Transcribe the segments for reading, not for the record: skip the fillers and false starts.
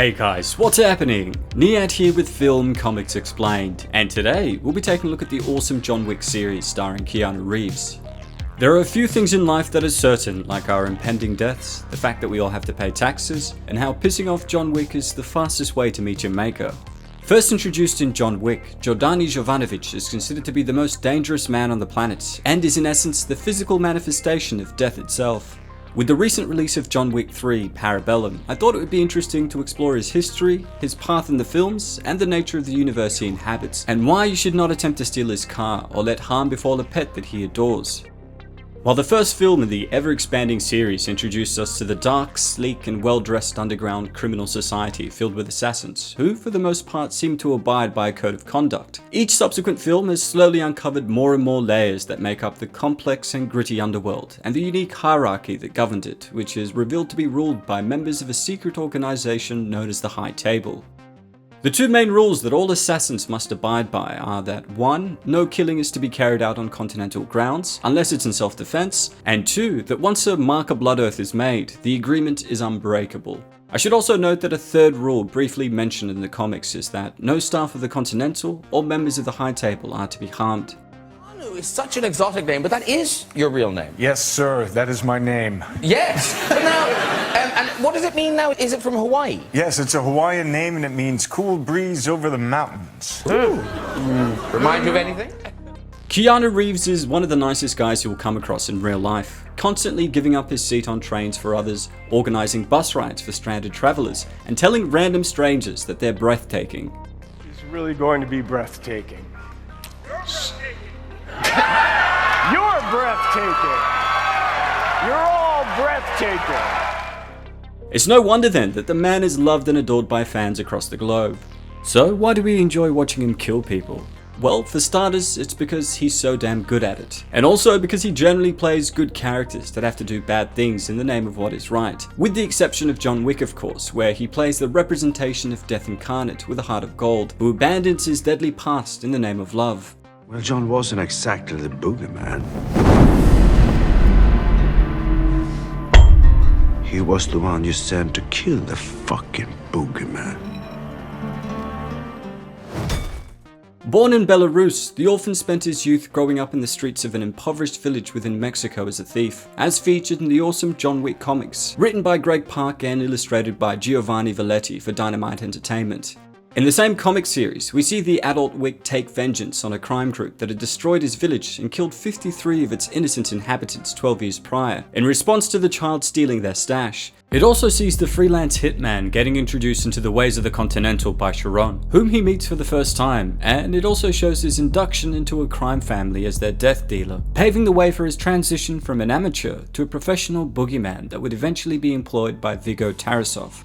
Hey guys, what's happening? Nihat here with Film Comics Explained, and today we'll be taking a look at the awesome John Wick series starring Keanu Reeves. There are a few things in life that are certain, like our impending deaths, the fact that we all have to pay taxes, and how pissing off John Wick is the fastest way to meet your maker. First introduced in John Wick, Jordani Jovanovic is considered to be the most dangerous man on the planet, and is in essence the physical manifestation of death itself. With the recent release of John Wick 3 Parabellum, I thought it would be interesting to explore his history, his path in the films, and the nature of the universe he inhabits, and why you should not attempt to steal his car or let harm befall a pet that he adores. While the first film in the ever-expanding series introduced us to the dark, sleek, and well-dressed underground criminal society filled with assassins, who for the most part seem to abide by a code of conduct, each subsequent film has slowly uncovered more and more layers that make up the complex and gritty underworld, and the unique hierarchy that governed it, which is revealed to be ruled by members of a secret organization known as the High Table. The two main rules that all assassins must abide by are that 1. No killing is to be carried out on continental grounds, unless it's in self-defense, and 2. That once a marker blood oath is made, the agreement is unbreakable. I should also note that a third rule briefly mentioned in the comics is that no staff of the Continental or members of the High Table are to be harmed. Keanu is such an exotic name, but that is your real name. Yes, sir, that is my name. Yes, but now, and what does it mean now? Is it from Hawaii? Yes, it's a Hawaiian name and it means cool breeze over the mountains. Remind you of anything? Keanu Reeves is one of the nicest guys you will come across in real life, constantly giving up his seat on trains for others, organizing bus rides for stranded travelers, and telling random strangers that they're breathtaking. It's really going to be breathtaking. You're breathtaking! You're all breathtaking! It's no wonder then that the man is loved and adored by fans across the globe. So why do we enjoy watching him kill people? Well, for starters, it's because he's so damn good at it. And also because he generally plays good characters that have to do bad things in the name of what is right. With the exception of John Wick, of course, where he plays the representation of death incarnate with a heart of gold, who abandons his deadly past in the name of love. Well, John wasn't exactly the boogeyman. He was the one you sent to kill the fucking boogeyman. Born in Belarus, the orphan spent his youth growing up in the streets of an impoverished village within Mexico as a thief, as featured in the awesome John Wick comics, written by Greg Pak and illustrated by Giovanni Velletti for Dynamite Entertainment. In the same comic series, we see the adult Wick take vengeance on a crime group that had destroyed his village and killed 53 of its innocent inhabitants 12 years prior, in response to the child stealing their stash. It also sees the freelance hitman getting introduced into the ways of the Continental by Sharon, whom he meets for the first time, and it also shows his induction into a crime family as their death dealer, paving the way for his transition from an amateur to a professional boogeyman that would eventually be employed by Viggo Tarasov.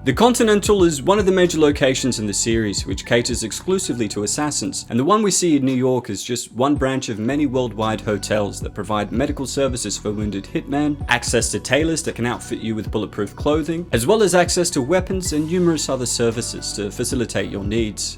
The Continental is one of the major locations in the series which caters exclusively to assassins, and the one we see in New York is just one branch of many worldwide hotels that provide medical services for wounded hitmen, access to tailors that can outfit you with bulletproof clothing, as well as access to weapons and numerous other services to facilitate your needs.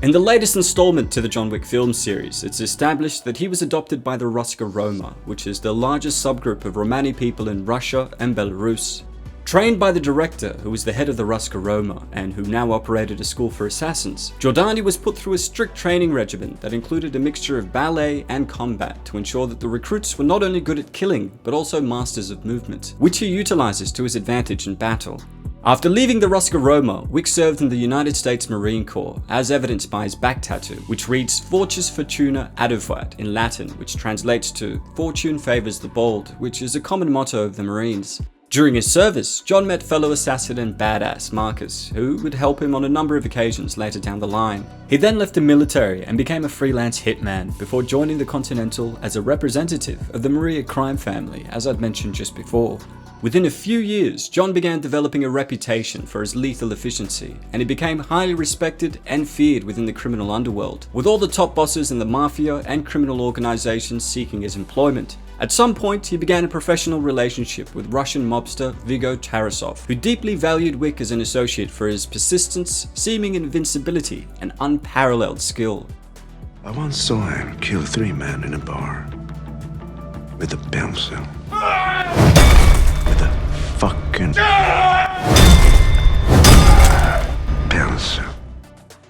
In the latest installment to the John Wick film series, it's established that he was adopted by the Ruska Roma, which is the largest subgroup of Romani people in Russia and Belarus. Trained by the director, who was the head of the Ruska Roma and who now operated a school for assassins, Jordani was put through a strict training regimen that included a mixture of ballet and combat to ensure that the recruits were not only good at killing, but also masters of movement, which he utilizes to his advantage in battle. After leaving the Ruska Roma, Wick served in the United States Marine Corps, as evidenced by his back tattoo, which reads Fortus Fortuna Adequat in Latin, which translates to Fortune favors the bold, which is a common motto of the Marines. During his service, John met fellow assassin and badass Marcus, who would help him on a number of occasions later down the line. He then left the military and became a freelance hitman before joining the Continental as a representative of the Maria crime family, as I'd mentioned just before. Within a few years, John began developing a reputation for his lethal efficiency, and he became highly respected and feared within the criminal underworld, with all the top bosses in the mafia and criminal organizations seeking his employment. At some point, he began a professional relationship with Russian mobster Viggo Tarasov, who deeply valued Wick as an associate for his persistence, seeming invincibility, and unparalleled skill. I once saw him kill 3 men in a bar with a pencil. With a fucking boss.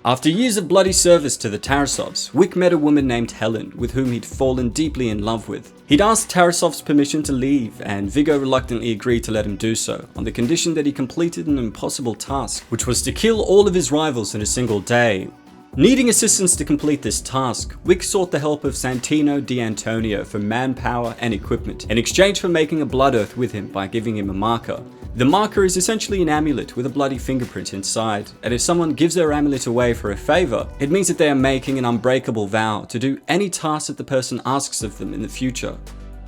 After years of bloody service to the Tarasovs, Wick met a woman named Helen, with whom he'd fallen deeply in love with. He'd asked Tarasov's permission to leave, and Viggo reluctantly agreed to let him do so, on the condition that he completed an impossible task, which was to kill all of his rivals in a single day. Needing assistance to complete this task, Wick sought the help of Santino D'Antonio for manpower and equipment, in exchange for making a blood oath with him by giving him a marker. The marker is essentially an amulet with a bloody fingerprint inside, and if someone gives their amulet away for a favor, it means that they are making an unbreakable vow to do any task that the person asks of them in the future.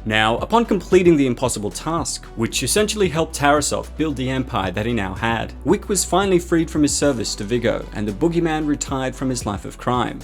Now, upon completing the impossible task, which essentially helped Tarasov build the empire that he now had, Wick was finally freed from his service to Viggo, and the boogeyman retired from his life of crime.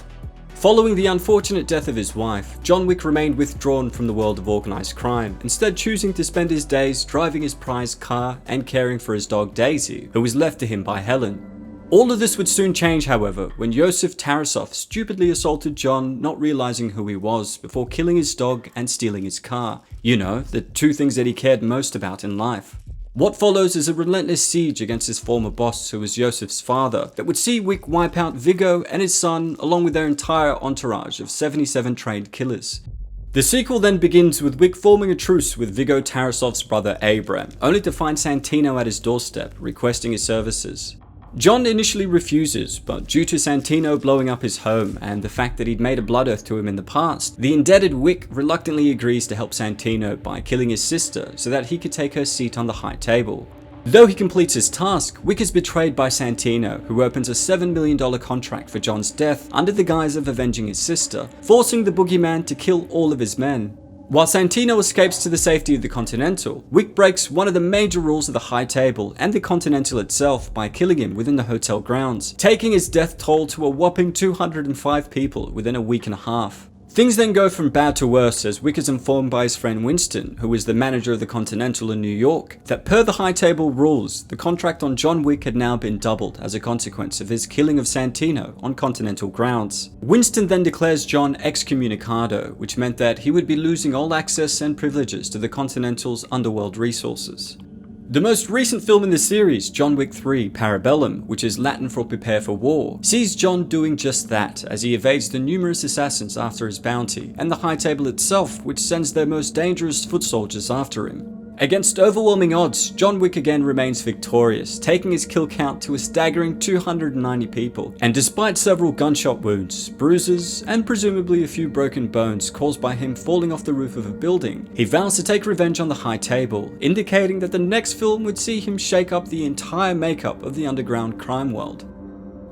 Following the unfortunate death of his wife, John Wick remained withdrawn from the world of organized crime, instead choosing to spend his days driving his prized car and caring for his dog Daisy, who was left to him by Helen. All of this would soon change, however, when Yosef Tarasov stupidly assaulted John, not realizing who he was, before killing his dog and stealing his car. You know, the two things that he cared most about in life. What follows is a relentless siege against his former boss, who was Yosef's father, that would see Wick wipe out Viggo and his son, along with their entire entourage of 77 trained killers. The sequel then begins with Wick forming a truce with Viggo Tarasov's brother Abram, only to find Santino at his doorstep, requesting his services. John initially refuses, but due to Santino blowing up his home and the fact that he'd made a blood oath to him in the past, the indebted Wick reluctantly agrees to help Santino by killing his sister so that he could take her seat on the high table. Though he completes his task, Wick is betrayed by Santino, who opens a $7 million contract for John's death under the guise of avenging his sister, forcing the boogeyman to kill all of his men. While Santino escapes to the safety of the Continental, Wick breaks one of the major rules of the High Table and the Continental itself by killing him within the hotel grounds, taking his death toll to a whopping 205 people within a week and a half. Things then go from bad to worse as Wick is informed by his friend Winston, who is the manager of the Continental in New York, that per the High Table rules, the contract on John Wick had now been doubled as a consequence of his killing of Santino on Continental grounds. Winston then declares John excommunicado, which meant that he would be losing all access and privileges to the Continental's underworld resources. The most recent film in the series, John Wick 3 Parabellum, which is Latin for prepare for war, sees John doing just that as he evades the numerous assassins after his bounty, and the High Table itself, which sends their most dangerous foot soldiers after him. Against overwhelming odds, John Wick again remains victorious, taking his kill count to a staggering 290 people, and despite several gunshot wounds, bruises, and presumably a few broken bones caused by him falling off the roof of a building, he vows to take revenge on the High Table, indicating that the next film would see him shake up the entire makeup of the underground crime world.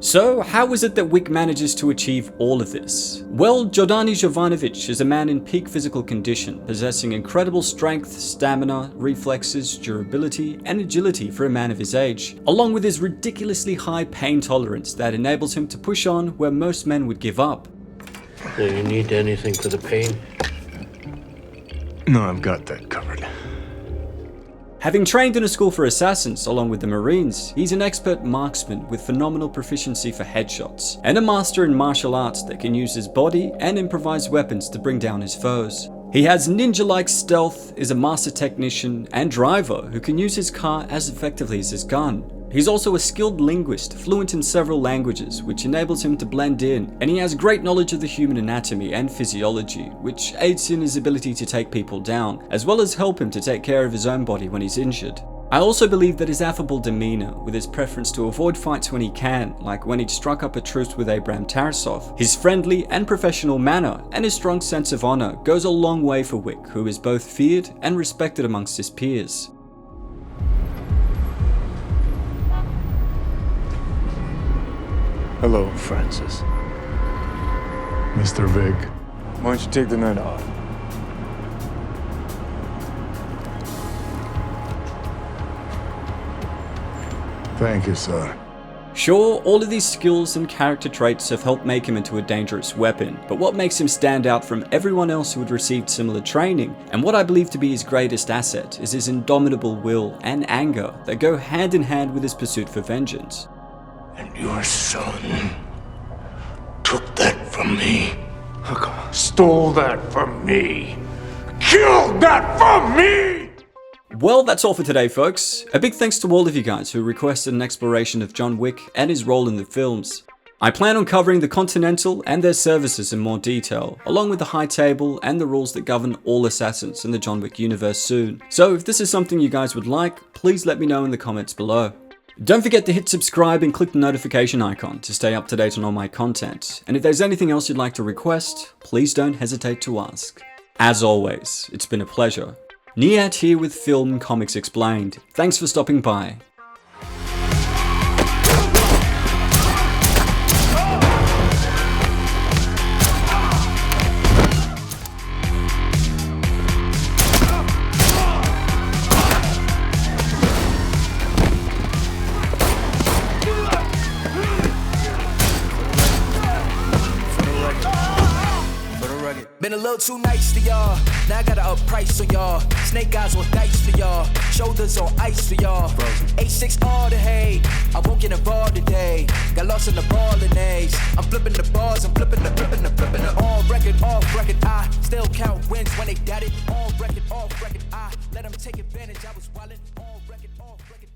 So, how is it that Wick manages to achieve all of this? Well, Jordani Jovanovic is a man in peak physical condition, possessing incredible strength, stamina, reflexes, durability, and agility for a man of his age, along with his ridiculously high pain tolerance that enables him to push on where most men would give up. Do you need anything for the pain? No, I've got that covered. Having trained in a school for assassins along with the Marines, he's an expert marksman with phenomenal proficiency for headshots, and a master in martial arts that can use his body and improvised weapons to bring down his foes. He has ninja-like stealth, is a master technician and driver who can use his car as effectively as his gun. He's also a skilled linguist, fluent in several languages, which enables him to blend in, and he has great knowledge of the human anatomy and physiology, which aids in his ability to take people down, as well as help him to take care of his own body when he's injured. I also believe that his affable demeanor, with his preference to avoid fights when he can, like when he'd struck up a truce with Abram Tarasov, his friendly and professional manner, and his strong sense of honor goes a long way for Wick, who is both feared and respected amongst his peers. Hello, Francis. Mr. Vig. Why don't you take the night off? Thank you, sir. Sure, all of these skills and character traits have helped make him into a dangerous weapon, but what makes him stand out from everyone else who had received similar training, and what I believe to be his greatest asset, is his indomitable will and anger that go hand in hand with his pursuit for vengeance. And your son took that from me. Stole that from me. Killed that from me! Well, that's all for today, folks. A big thanks to all of you guys who requested an exploration of John Wick and his role in the films. I plan on covering the Continental and their services in more detail, along with the High Table and the rules that govern all assassins in the John Wick universe soon. So if this is something you guys would like, please let me know in the comments below. Don't forget to hit subscribe and click the notification icon to stay up to date on all my content. And if there's anything else you'd like to request, please don't hesitate to ask. As always, it's been a pleasure. Nihat here with Film Comics Explained. Thanks for stopping by. Been a little too nice to y'all. Now I gotta up price on y'all. Snake eyes on dice for y'all. Shoulders on ice for y'all. 8-6 all the hay. I won't get involved today. Got lost in the ball and A's. I'm flipping the bars. I'm flipping the. On record, off record. I still count wins when they got it. On record, off record. I let them take advantage. I was wildin'. On record, off record.